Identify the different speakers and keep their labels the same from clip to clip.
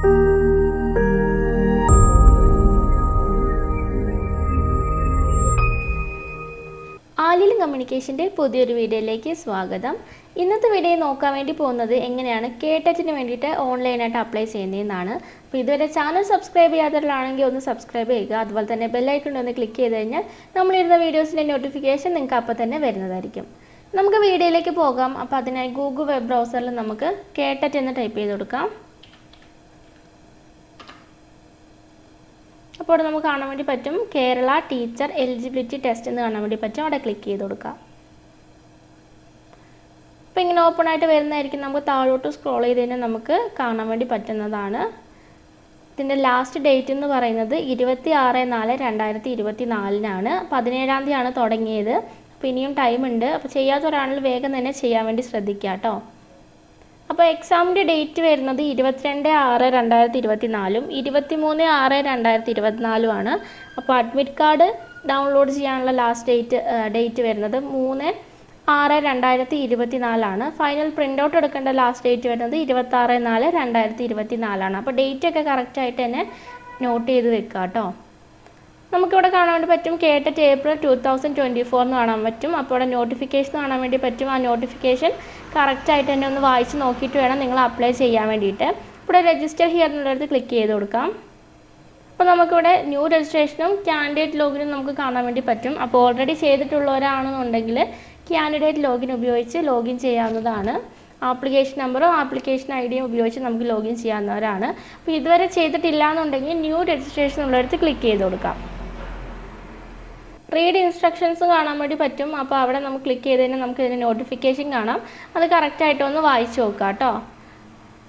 Speaker 1: ആലിൽ കമ്മ്യൂണിക്കേഷൻ്റെ പുതിയൊരു വീഡിയോയിലേക്ക് സ്വാഗതം. ഇന്നത്തെ വീഡിയോ നോക്കാൻ വേണ്ടി പോകുന്നത് എങ്ങനെയാണ് KTETന് വേണ്ടിയിട്ട് ഓൺലൈനായിട്ട് അപ്ലൈ ചെയ്യുന്നതെന്നാണ്. അപ്പോൾ ഇതുവരെ ചാനൽ സബ്സ്ക്രൈബ് ചെയ്യാത്തവരാണെങ്കിൽ ഒന്ന് സബ്സ്ക്രൈബ് ചെയ്യുക. അതുപോലെ തന്നെ ബെല്ലൈക്കൺ ഒന്ന് ക്ലിക്ക് ചെയ്ത് കഴിഞ്ഞാൽ നമ്മളിരുന്ന വീഡിയോസിൻ്റെ നോട്ടിഫിക്കേഷൻ നിങ്ങൾക്ക് അപ്പോൾ തന്നെ വരുന്നതായിരിക്കും. നമുക്ക് വീഡിയോയിലേക്ക് പോകാം. അപ്പോൾ അതിനായി ഗൂഗിൾ വെബ് ബ്രൗസറിൽ നമുക്ക് KTET എന്ന് ടൈപ്പ് ചെയ്ത് കൊടുക്കാം. അപ്പോൾ അവിടെ നമുക്ക് കാണാൻ വേണ്ടി പറ്റും കേരള ടീച്ചർ എലിജിബിലിറ്റി ടെസ്റ്റ് എന്ന് കാണാൻ വേണ്ടി പറ്റും. അവിടെ ക്ലിക്ക് ചെയ്ത് കൊടുക്കുക. അപ്പോൾ ഇങ്ങനെ ഓപ്പൺ ആയിട്ട് വരുന്നതായിരിക്കും. നമുക്ക് താഴോട്ട് സ്ക്രോൾ ചെയ്ത് കഴിഞ്ഞാൽ നമുക്ക് കാണാൻ വേണ്ടി പറ്റുന്നതാണ്. ഇതിൻ്റെ ലാസ്റ്റ് ഡേറ്റ് എന്ന് പറയുന്നത് 26/4/2024 17-ാം തീയതിയാണ് തുടങ്ങിയത്. അപ്പോൾ ഇനിയും ടൈം ഉണ്ട്. അപ്പോൾ ചെയ്യാത്തവരാണെങ്കിൽ വേഗം തന്നെ ചെയ്യാൻ വേണ്ടി ശ്രദ്ധിക്കുക കേട്ടോ. അപ്പോൾ എക്സാമിൻ്റെ ഡേറ്റ് വരുന്നത് 22/6/2024 23/6/2024 ആണ്. അപ്പോൾ അഡ്മിറ്റ് കാർഡ് ഡൗൺലോഡ് ചെയ്യാനുള്ള ലാസ്റ്റ് ഡേറ്റ് വരുന്നത് 3/6/2024 ആണ്. ഫൈനൽ പ്രിൻ്റ് ഔട്ട് എടുക്കേണ്ട ലാസ്റ്റ് ഡേറ്റ് വരുന്നത് 26/4/2024 ആണ്. അപ്പോൾ ഡേറ്റ് ഒക്കെ കറക്റ്റായിട്ട് തന്നെ നോട്ട് ചെയ്ത് വെക്കുക കേട്ടോ. നമുക്കിവിടെ കാണാൻ വേണ്ടി പറ്റും KTET April 2024 എന്ന് കാണാൻ പറ്റും. അപ്പോൾ ഇവിടെ നോട്ടിഫിക്കേഷൻ കാണാൻ വേണ്ടി പറ്റും. ആ നോട്ടിഫിക്കേഷൻ കറക്റ്റായിട്ട് തന്നെ ഒന്ന് വായിച്ച് നോക്കിയിട്ട് വേണം നിങ്ങൾ അപ്ലൈ ചെയ്യാൻ വേണ്ടിയിട്ട്. ഇവിടെ രജിസ്റ്റർ ഹിയർ എന്നുള്ളടത്ത് ക്ലിക്ക് ചെയ്ത് കൊടുക്കാം. അപ്പോൾ നമുക്കിവിടെ ന്യൂ രജിസ്ട്രേഷനും കാൻഡിഡേറ്റ് ലോഗിനും നമുക്ക് കാണാൻ വേണ്ടി പറ്റും. അപ്പോൾ ഓൾറെഡി ചെയ്തിട്ടുള്ളവരാണെന്നുണ്ടെങ്കിൽ കാൻഡിഡേറ്റ് ലോഗിൻ ഉപയോഗിച്ച് ലോഗിൻ ചെയ്യാവുന്നതാണ്. ആപ്ലിക്കേഷൻ നമ്പറും ആപ്ലിക്കേഷൻ IDയും ഉപയോഗിച്ച് നമുക്ക് ലോഗിൻ ചെയ്യാവുന്നവരാണ്. അപ്പോൾ ഇതുവരെ ചെയ്തിട്ടില്ല എന്നുണ്ടെങ്കിൽ ന്യൂ രജിസ്ട്രേഷൻ ഉള്ളിടത്ത് ക്ലിക്ക് ചെയ്ത് കൊടുക്കാം. റീഡ് ഇൻസ്ട്രക്ഷൻസ് കാണാൻ വേണ്ടി പറ്റും. അപ്പോൾ അവിടെ നമുക്ക് ക്ലിക്ക് ചെയ്ത് കഴിഞ്ഞാൽ നമുക്ക് ഇതിൻ്റെ നോട്ടിഫിക്കേഷൻ കാണാം. അത് കറക്റ്റായിട്ട് ഒന്ന് വായിച്ച് നോക്കുക കേട്ടോ.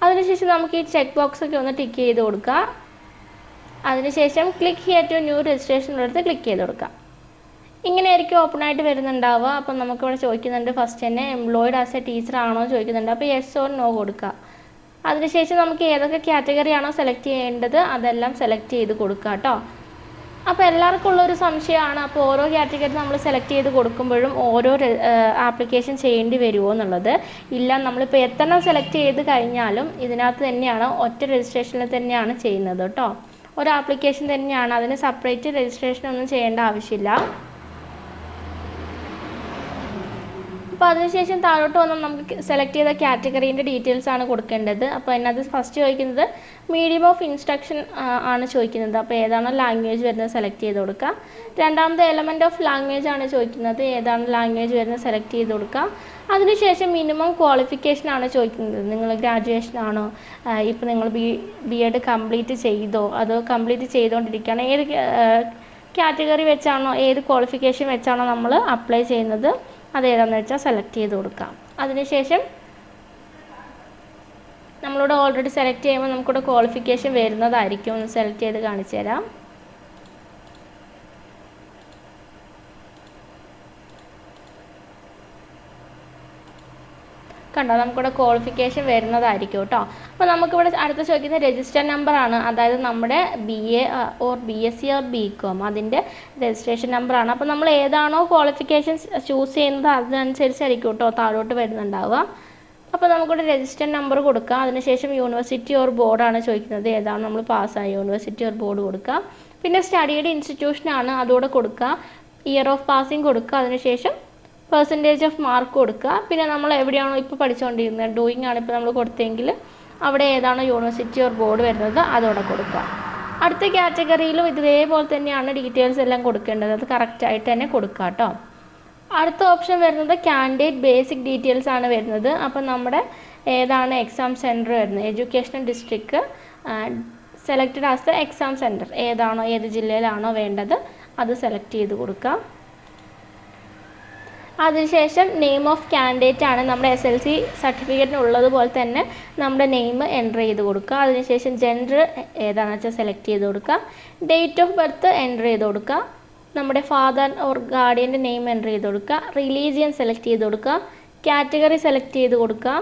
Speaker 1: അതിനുശേഷം നമുക്ക് ഈ ചെക്ക് ബോക്സ് ഒക്കെ ഒന്ന് ടിക്ക് ചെയ്ത് കൊടുക്കുക. അതിനുശേഷം click here to new registration ഉള്ളിടത്ത് ക്ലിക്ക് ചെയ്ത് കൊടുക്കാം. ഇങ്ങനെയായിരിക്കും ഓപ്പൺ ആയിട്ട് വരുന്നുണ്ടാവുക. അപ്പം നമുക്കിവിടെ ചോദിക്കുന്നുണ്ട് ഫസ്റ്റ് തന്നെ എംപ്ലോയിഡ് ആസ് എ ടീച്ചർ ആണോ ചോദിക്കുന്നുണ്ട്. അപ്പോൾ യെസ് ഓർ നോ കൊടുക്കുക. അതിനുശേഷം നമുക്ക് ഏതൊക്കെ കാറ്റഗറി ആണോ സെലക്ട് ചെയ്യേണ്ടത് അതെല്ലാം സെലക്ട് ചെയ്ത് കൊടുക്കുക കേട്ടോ. അപ്പോൾ എല്ലാവർക്കും ഉള്ളൊരു സംശയമാണ്, അപ്പോൾ ഓരോ കാറ്റഗറി നമ്മൾ സെലക്ട് ചെയ്ത് കൊടുക്കുമ്പോഴും ഓരോ ആപ്ലിക്കേഷൻ ചെയ്യേണ്ടി വരുമോ എന്നുള്ളത്. ഇല്ല, നമ്മളിപ്പോൾ എത്രണ്ണം സെലക്ട് ചെയ്ത് കഴിഞ്ഞാലും ഇതിനകത്ത് തന്നെയാണ് ഒറ്റ രജിസ്ട്രേഷനിൽ തന്നെയാണ് ചെയ്യുന്നത് കേട്ടോ. ഒരു ആപ്ലിക്കേഷൻ തന്നെയാണ്, അതിന് സെപ്പറേറ്റ് രജിസ്ട്രേഷൻ ഒന്നും ചെയ്യേണ്ട ആവശ്യമില്ല. അപ്പോൾ അതിനുശേഷം താഴോട്ട് വന്നാൽ നമുക്ക് സെലക്ട് ചെയ്ത കാറ്റഗറീൻ്റെ ഡീറ്റെയിൽസ് ആണ് കൊടുക്കേണ്ടത്. അപ്പോൾ അതിനകത്ത് ഫസ്റ്റ് ചോദിക്കുന്നത് മീഡിയം ഓഫ് ഇൻസ്ട്രക്ഷൻ ആണ് ചോദിക്കുന്നത്. അപ്പോൾ ഏതാണോ ലാംഗ്വേജ് വരുന്നത് സെലക്ട് ചെയ്ത് കൊടുക്കുക. രണ്ടാമത്തെ എലമെൻറ്റ് ഓഫ് ലാംഗ്വേജ് ആണ് ചോദിക്കുന്നത്. ഏതാണ് ലാംഗ്വേജ് വരുന്നത് സെലക്ട് ചെയ്ത് കൊടുക്കുക. അതിനുശേഷം മിനിമം ക്വാളിഫിക്കേഷൻ ആണ് ചോദിക്കുന്നത്. നിങ്ങൾ ഗ്രാജുവേഷൻ ആണോ, ഇപ്പോൾ നിങ്ങൾ BEd കംപ്ലീറ്റ് ചെയ്തോ അതോ കംപ്ലീറ്റ് ചെയ്തുകൊണ്ടിരിക്കുകയാണോ, ഏത് കാറ്റഗറി വെച്ചാണോ ഏത് ക്വാളിഫിക്കേഷൻ വെച്ചാണോ നമ്മൾ അപ്ലൈ ചെയ്യുന്നത് അതേതാണെന്ന് വെച്ചാൽ സെലക്ട് ചെയ്ത് കൊടുക്കാം. അതിനുശേഷം നമ്മളിവിടെ ഓൾറെഡി സെലക്ട് ചെയ്യുമ്പോൾ നമുക്കിവിടെ ക്വാളിഫിക്കേഷൻ വരുന്നതായിരിക്കും. ഒന്ന് സെലക്ട് ചെയ്ത് കാണിച്ചു തരാം. കണ്ടോ, നമുക്കിവിടെ ക്വാളിഫിക്കേഷൻ വരുന്നതായിരിക്കും കേട്ടോ. അപ്പോൾ നമുക്കിവിടെ അടുത്ത ചോദിക്കുന്ന രജിസ്റ്റർ നമ്പറാണ്. അതായത് നമ്മുടെ BA or BSc or BCom അതിൻ്റെ രജിസ്ട്രേഷൻ നമ്പറാണ്. അപ്പോൾ നമ്മൾ ഏതാണോ ക്വാളിഫിക്കേഷൻ ചൂസ് ചെയ്യുന്നത് അതിനനുസരിച്ചായിരിക്കും കേട്ടോ താഴോട്ട് വരുന്നുണ്ടാവുക. അപ്പോൾ നമുക്കിവിടെ രജിസ്റ്റർ നമ്പർ കൊടുക്കുക. അതിനുശേഷം യൂണിവേഴ്സിറ്റി ഓർ ബോർഡാണ് ചോദിക്കുന്നത്. ഏതാണ് നമ്മൾ പാസ്സായ യൂണിവേഴ്സിറ്റി ഓർ ബോർഡ് കൊടുക്കുക. പിന്നെ സ്റ്റഡിയുടെ ഇൻസ്റ്റിറ്റ്യൂഷനാണ് അതുകൂടെ കൊടുക്കുക. ഇയർ ഓഫ് പാസിങ് കൊടുക്കുക. അതിനുശേഷം പെർസെൻറ്റേജ് ഓഫ് മാർക്ക് കൊടുക്കുക. പിന്നെ നമ്മൾ എവിടെയാണോ ഇപ്പോൾ പഠിച്ചുകൊണ്ടിരുന്നത്, ഡൂയിങ് ആണ് ഇപ്പോൾ നമ്മൾ കൊടുത്തെങ്കിൽ അവിടെ ഏതാണോ യൂണിവേഴ്സിറ്റി ഓർ ബോർഡ് വരുന്നത് അതോടെ കൊടുക്കുക. അടുത്ത കാറ്റഗറിയിലും ഇതേപോലെ തന്നെയാണ് ഡീറ്റെയിൽസ് എല്ലാം കൊടുക്കേണ്ടത്. അത് കറക്റ്റായിട്ട് തന്നെ കൊടുക്കുക കേട്ടോ. അടുത്ത ഓപ്ഷൻ വരുന്നത് കാൻഡിഡേറ്റ് ബേസിക് ഡീറ്റെയിൽസ് ആണ് വരുന്നത്. അപ്പം നമ്മുടെ ഏതാണ് എക്സാം സെൻറ്റർ വരുന്നത്, educational district selected as the exam centre ഏതാണോ ഏത് ജില്ലയിലാണോ വേണ്ടത് അത് സെലക്ട് ചെയ്ത് കൊടുക്കുക. അതിനുശേഷം നെയിം ഓഫ് കാൻഡിഡേറ്റ് ആണ് നമ്മുടെ SLC സർട്ടിഫിക്കറ്റിനുള്ളതുപോലെ തന്നെ നമ്മുടെ നെയിം എൻ്റർ ചെയ്ത് കൊടുക്കുക. അതിനുശേഷം ജെൻഡർ ഏതാണെന്ന് വെച്ചാൽ സെലക്ട് ചെയ്ത് കൊടുക്കുക. ഡേറ്റ് ഓഫ് ബർത്ത് എൻ്റർ ചെയ്ത് കൊടുക്കുക. നമ്മുടെ ഫാദർ ഓർ ഗാർഡിയൻ്റെ നെയിം എൻ്റർ ചെയ്ത് കൊടുക്കുക. റിലീജിയൻ സെലക്ട് ചെയ്ത് കൊടുക്കുക. കാറ്റഗറി സെലക്ട് ചെയ്ത് കൊടുക്കുക.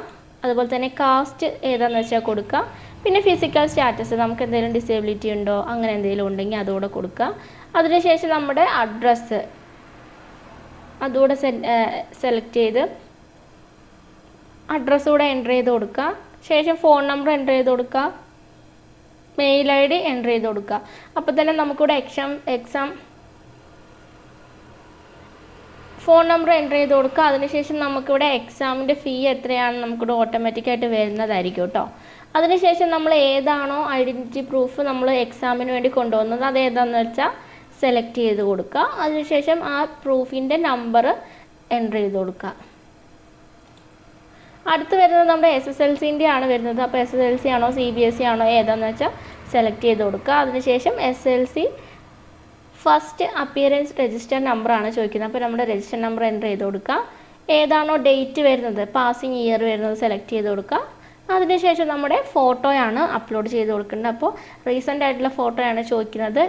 Speaker 1: അതുപോലെ തന്നെ കാസ്റ്റ് ഏതാണെന്ന് വെച്ചാൽ കൊടുക്കുക. പിന്നെ ഫിസിക്കൽ സ്റ്റാറ്റസ് നമുക്ക് എന്തെങ്കിലും ഡിസേബിലിറ്റി ഉണ്ടോ അങ്ങനെ എന്തെങ്കിലും ഉണ്ടെങ്കിൽ അതുകൂടെ കൊടുക്കുക. അതിനുശേഷം നമ്മുടെ അഡ്രസ്സ് അതുകൂടെ സെലക്ട് ചെയ്ത് അഡ്രസ്സ് കൂടെ എൻ്റർ ചെയ്ത് കൊടുക്കുക. ശേഷം ഫോൺ നമ്പർ എൻ്റർ ചെയ്ത് കൊടുക്കുക. മെയിൽ ID എൻ്റർ ചെയ്ത് കൊടുക്കുക. അപ്പോൾ തന്നെ നമുക്കിവിടെ എക്സാം ഫോൺ നമ്പർ എൻ്റർ ചെയ്ത് കൊടുക്കുക. അതിനുശേഷം നമുക്കിവിടെ എക്സാമിൻ്റെ ഫീ എത്രയാണെന്ന് നമുക്കിവിടെ ഓട്ടോമാറ്റിക്കായിട്ട് വരുന്നതായിരിക്കും കേട്ടോ. അതിനുശേഷം നമ്മൾ ഏതാണോ ഐഡൻറ്റിറ്റി പ്രൂഫ് നമ്മൾ എക്സാമിന് വേണ്ടി കൊണ്ടുവന്നത് അത് ഏതാണെന്ന് വെച്ചാൽ സെലക്ട് ചെയ്ത് കൊടുക്കുക. അതിനുശേഷം ആ പ്രൂഫിൻ്റെ നമ്പർ എൻ്റർ ചെയ്ത് കൊടുക്കുക. അടുത്ത് വരുന്നത് നമ്മുടെ SSLCൻ്റെ ആണ് വരുന്നത്. അപ്പോൾ SSLC ആണോ CBSE ആണോ ഏതാണെന്ന് വെച്ചാൽ സെലക്ട് ചെയ്ത് കൊടുക്കുക. അതിനുശേഷം SSLC ഫസ്റ്റ് അപ്പിയറൻസ് രജിസ്റ്റർ നമ്പറാണ് ചോദിക്കുന്നത്. അപ്പോൾ നമ്മുടെ രജിസ്റ്റർ നമ്പർ എൻ്റർ ചെയ്ത് കൊടുക്കുക. ഏതാണോ ഡേറ്റ് വരുന്നത് പാസിങ് ഇയർ വരുന്നത് സെലക്ട് ചെയ്ത് കൊടുക്കുക. അതിനുശേഷം നമ്മുടെ ഫോട്ടോയാണ് അപ്ലോഡ് ചെയ്ത് കൊടുക്കേണ്ടത്. അപ്പോൾ റീസെൻ്റ് ആയിട്ടുള്ള ഫോട്ടോയാണ് ചോദിക്കുന്നത്.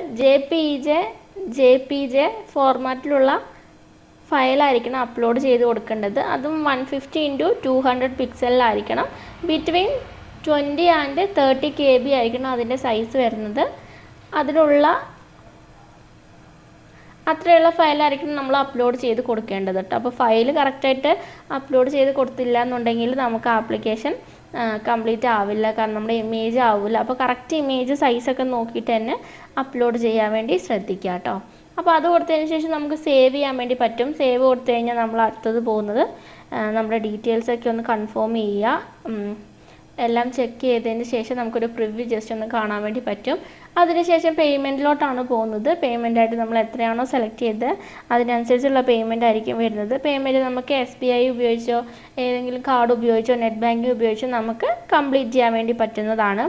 Speaker 1: JPG ഫോർമാറ്റിലുള്ള ഫയലായിരിക്കണം അപ്ലോഡ് ചെയ്ത് കൊടുക്കേണ്ടത്. അതും 150x200 പിക്സലിലായിരിക്കണം. ബിറ്റ്വീൻ 20 and 30 KB ആയിരിക്കണം അതിൻ്റെ സൈസ് വരുന്നത്. അത്രയുള്ള ഫയലായിരിക്കും നമ്മൾ അപ്ലോഡ് ചെയ്ത് കൊടുക്കേണ്ടത് കേട്ടോ. അപ്പോൾ ഫയൽ കറക്റ്റായിട്ട് അപ്ലോഡ് ചെയ്ത് കൊടുത്തില്ല എന്നുണ്ടെങ്കിൽ നമുക്ക് ആപ്ലിക്കേഷൻ കംപ്ലീറ്റ് ആവില്ല. കാരണം നമ്മുടെ ഇമേജ് ആവില്ല. അപ്പോൾ കറക്റ്റ് ഇമേജ് സൈസൊക്കെ നോക്കിയിട്ട് തന്നെ അപ്ലോഡ് ചെയ്യാൻ വേണ്ടി ശ്രദ്ധിക്കുക കേട്ടോ. അപ്പോൾ അത് കൊടുത്തതിന് ശേഷം നമുക്ക് സേവ് ചെയ്യാൻ വേണ്ടി പറ്റും. സേവ് കൊടുത്തു കഴിഞ്ഞാൽ നമ്മൾ അടുത്തത് പോകുന്നത് നമ്മുടെ ഡീറ്റെയിൽസൊക്കെ ഒന്ന് കൺഫേം ചെയ്യുക. എല്ലാം ചെക്ക് ചെയ്തതിന് ശേഷം നമുക്കൊരു പ്രിവ്യൂ ജസ്റ്റ് ഒന്ന് കാണാൻ വേണ്ടി പറ്റും. അതിനുശേഷം പേയ്മെൻറ്റിലോട്ടാണ് പോകുന്നത്. പേയ്മെൻറ്റായിട്ട് നമ്മൾ എത്രയാണോ സെലക്ട് ചെയ്ത് അതിനനുസരിച്ചുള്ള പേയ്മെൻ്റ് ആയിരിക്കും വരുന്നത്. പേയ്മെൻറ്റ് നമുക്ക് SBI ഉപയോഗിച്ചോ ഏതെങ്കിലും കാർഡ് ഉപയോഗിച്ചോ നെറ്റ് ബാങ്കിങ് ഉപയോഗിച്ചോ നമുക്ക് കംപ്ലീറ്റ് ചെയ്യാൻ വേണ്ടി പറ്റുന്നതാണ്.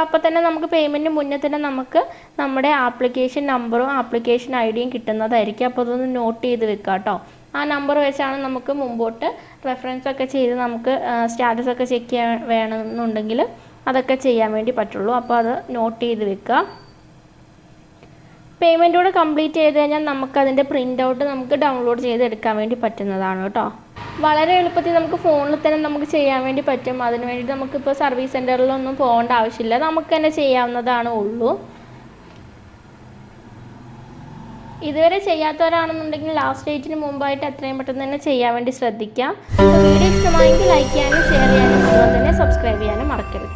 Speaker 1: അപ്പോൾ തന്നെ നമുക്ക് പേയ്മെൻറ്റിന് മുന്നേ തന്നെ നമുക്ക് നമ്മുടെ ആപ്ലിക്കേഷൻ നമ്പറും ആപ്ലിക്കേഷൻ IDയും കിട്ടുന്നതായിരിക്കും. അപ്പോൾ അതൊന്ന് നോട്ട് ചെയ്ത് വെക്കുക കേട്ടോ. ആ നമ്പർ വെച്ചാണ് നമുക്ക് മുമ്പോട്ട് റെഫറൻസ് ഒക്കെ ചെയ്ത് നമുക്ക് സ്റ്റാറ്റസ് ഒക്കെ ചെക്ക് ചെയ്യാൻ വേണമെന്നുണ്ടെങ്കിൽ അതൊക്കെ ചെയ്യാൻ വേണ്ടി പറ്റുള്ളൂ. അപ്പോൾ അത് നോട്ട് ചെയ്ത് വെക്കുക. പേയ്മെൻറ്റ് കൂടെ കംപ്ലീറ്റ് ചെയ്ത് കഴിഞ്ഞാൽ നമുക്കതിൻ്റെ പ്രിൻ്റ് ഔട്ട് നമുക്ക് ഡൗൺലോഡ് ചെയ്ത് എടുക്കാൻ വേണ്ടി പറ്റുന്നതാണ് കേട്ടോ. വളരെ എളുപ്പത്തിൽ നമുക്ക് ഫോണിൽ തന്നെ നമുക്ക് ചെയ്യാൻ വേണ്ടി പറ്റും. അതിന് വേണ്ടിയിട്ട് നമുക്കിപ്പോൾ സർവീസ് സെൻറ്ററിലൊന്നും പോകേണ്ട ആവശ്യമില്ല. നമുക്ക് തന്നെ ചെയ്യാവുന്നതാണ് ഉള്ളൂ. ഇതുവരെ ചെയ്യാത്തവരാണെന്നുണ്ടെങ്കിൽ ലാസ്റ്റ് ഡേറ്റിന് മുമ്പായിട്ട് എത്രയും പെട്ടെന്ന് തന്നെ ചെയ്യാൻ വേണ്ടി ശ്രദ്ധിക്കാം. വീഡിയോ ഇഷ്ടമായെങ്കിൽ ലൈക്ക് ചെയ്യാനും ഷെയർ ചെയ്യാനും അതുപോലെ തന്നെ സബ്സ്ക്രൈബ് ചെയ്യാനും മറക്കരുത്.